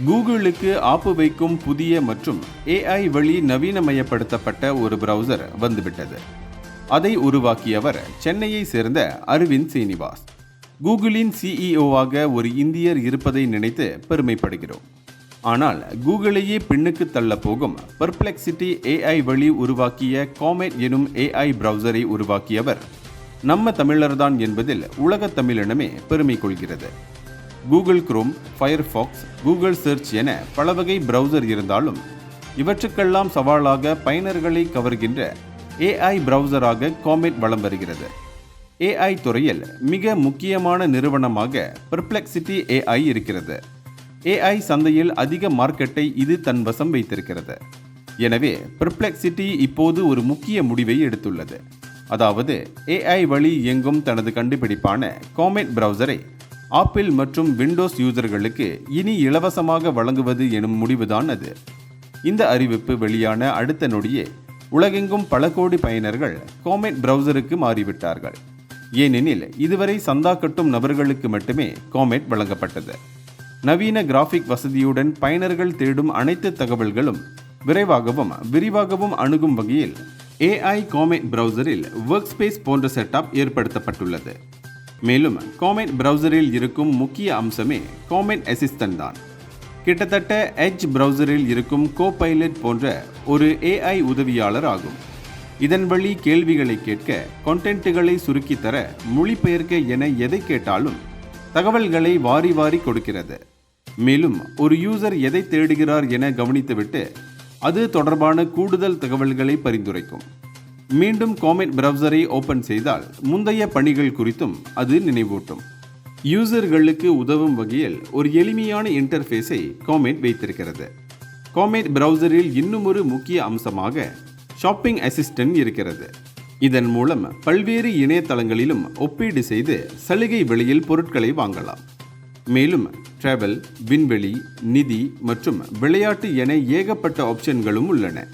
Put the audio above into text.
கூகுளுக்கு ஆப்பு வைக்கும் புதிய மற்றும் ஏஐ வழி நவீனமயப்படுத்தப்பட்ட ஒரு பிரவுசர் வந்துவிட்டது. அதை உருவாக்கியவர் சென்னையை சேர்ந்த அரவிந்த் சீனிவாஸ். கூகுளின் சிஇஓவாக ஒரு இந்தியர் இருப்பதை நினைத்து பெருமைப்படுகிறோம். ஆனால் கூகுளையே பின்னுக்கு தள்ள போகும் பெர்ப்ளெக்சிட்டி ஏஐ வழி உருவாக்கிய காமெட் எனும் ஏஐ பிரவுசரை உருவாக்கியவர் நம்ம தமிழர்தான் என்பதில் உலகத் தமிழினமே பெருமை கொள்கிறது. Google Chrome, Firefox, Google search என பல வகை பிரவுசர் இருந்தாலும் இவற்றுக்கெல்லாம் சவாலாக பயனர்களை கவர்கின்ற ஏஐ பிரவுசராக காமெட் வலம் வருகிறது. ஏஐ துறையில் மிக முக்கியமான நிறுவனமாக பெர்ப்ளெக்சிட்டி ஏஐ இருக்கிறது. ஏஐ சந்தையில் அதிக மார்க்கெட்டை இது தன் வசம் வைத்திருக்கிறது. எனவே பெர்ப்ளெக்சிட்டி இப்போது ஒரு முக்கிய முடிவை எடுத்துள்ளது. அதாவது ஏஐ வழி இயங்கும் தனது கண்டுபிடிப்பான காமெட் பிரவுசரை ஆப்பிள் மற்றும் விண்டோஸ் யூசர்களுக்கு இனி இலவசமாக வழங்குவது எனும் முடிவுதான் அது. இந்த அறிவிப்பு வெளியான அடுத்த நொடியே உலகெங்கும் பல கோடி பயனர்கள் காமெட் பிரவுசருக்கு மாறிவிட்டார்கள். ஏனெனில் இதுவரை சந்தா கட்டும் நபர்களுக்கு மட்டுமே காமெட் வழங்கப்பட்டது. நவீன கிராஃபிக் வசதியுடன் பயனர்கள் தேடும் அனைத்து தகவல்களும் விரைவாகவும் விரிவாகவும் அணுகும் வகையில் ஏஐ காமெட் பிரவுசரில் ஒர்க் ஸ்பேஸ் போன்ற செட்டப் ஏற்படுத்தப்பட்டுள்ளது. மேலும் காமெட் பிரவுசரில் இருக்கும் முக்கிய அம்சமே காமெட் அசிஸ்டன்ட் தான். கிட்டத்தட்ட எட்ஜ் பிரவுசரில் இருக்கும் கோபைலட் போன்ற ஒரு ஏஐ உதவியாளர் ஆகும். இதன் வழி கேள்விகளை கேட்க, கண்டென்ட்டுகளை சுருக்கி தர, மொழிபெயர்க்க என எதை கேட்டாலும் தகவல்களை வாரி வாரி கொடுக்கிறது. மேலும் ஒரு யூசர் எதை தேடுகிறார் என கவனித்துவிட்டு அது தொடர்பான கூடுதல் தகவல்களை பரிந்துரைக்கும். மீண்டும் காமெட் பிரவுசரை ஓபன் செய்தால் முந்தைய பணிகள் குறித்தும் அது நினைவூட்டும். யூசர்களுக்கு உதவும் வகையில் ஒரு எளிமையான இன்டர்ஃபேஸை காமெட் வைத்திருக்கிறது. காமெட் பிரவுசரில் இன்னும் ஒரு முக்கிய அம்சமாக ஷாப்பிங் அசிஸ்டன்ட் இருக்கிறது. இதன் மூலம் பல்வேறு இணையதளங்களிலும் ஒப்பீடு செய்து சலுகை விலையில் பொருட்களை வாங்கலாம். மேலும் டிராவல், விண்வெளி, நிதி மற்றும் விளையாட்டு என ஏகப்பட்ட ஆப்ஷன்களும் உள்ளன.